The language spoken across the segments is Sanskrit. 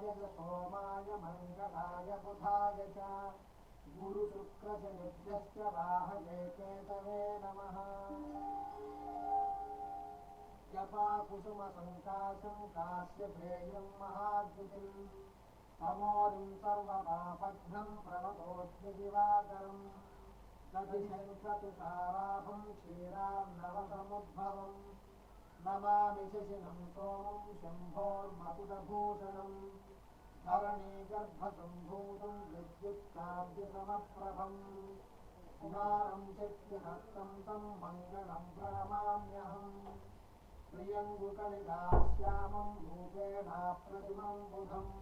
च सोमाय मङ्गलाय बुधाय च गुरुशुक्रशनिभ्यश्च राहवे केतवे नमः। जपाकुसुमसङ्काशं काश्यपेयं महाद्युतिम् तमोरिं सर्वपापघ्नं प्रणतोऽस्मि दिवाकरम् दधिशङ्खतुषाराभं क्षीरार्णवसमुद्भवम् नमामि शशिनं सोमं शम्भोर्मकुटभूषणम् धरणीगर्भसम्भूतं विद्युत्काव्यसमप्रभम् कुमारं शक्तिहस्तं तं मङ्गलं प्रणमाम्यहम् प्रियङ्गुकलिकाश्यामं रूपेणाप्रतिमं बुधम्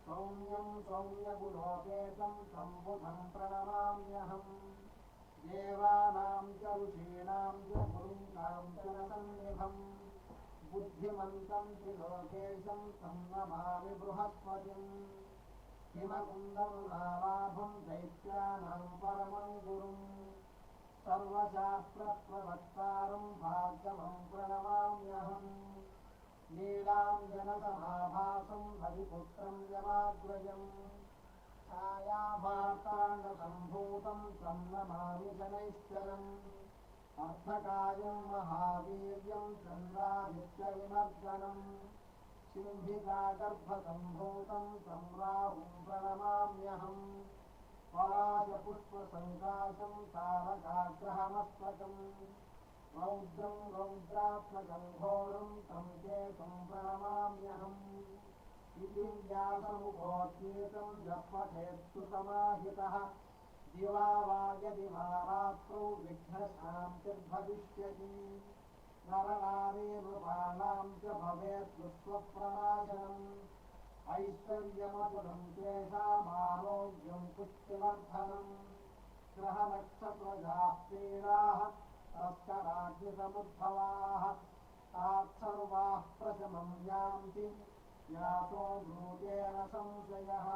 सौम्यं सौम्यगुणोपेतं तं बुधं प्रणमाम्यहम् देवानां च ऋषीणां च गुरुं काञ्चनसन्निभम् बुद्धिमन्तं त्रिलोकेशं तं नमामि बृहस्पतिम् हिमकुन्दमुलालाभं दैत्यानां परमं गुरुम् सर्वशास्त्रप्रवक्तारं भार्गवं प्रणमाम्यहम् नीलाञ्जनसमाभासं हरिपुत्रं यमाग्रजम् छायाभाताण्डसम्भूतं तं नमामि शनैश्चरम् अर्धकायं महावीर्यं चन्द्रादित्यविमर्दनम् सिंहिकागर्भसम्भूतं तं राहुं प्रणमाम्यहम् पलाशपुष्पसङ्काशं तारकाग्रहमस्तकम् रौद्रं रौद्रात्मकं घोरं तं केतुं प्रणमाम्यहम् इति व्यासमुपोद्गीतं जपठेत्सु समाहितः दिवा वा यदि वा रात्रौ विघ्नशान्तिर्भविष्यति नरनारीनृपाणां च भवेत् दुःस्वप्रणाशनम् ऐश्वर्यमतुलं तेषामारोग्यं पुष्टिवर्धनम् ग्रहनक्षत्रजाः पीडाः तस्कराग्निसमुद्भवाः ताः सर्वाः प्रशमं यान्ति यातो भूतेन संशयः।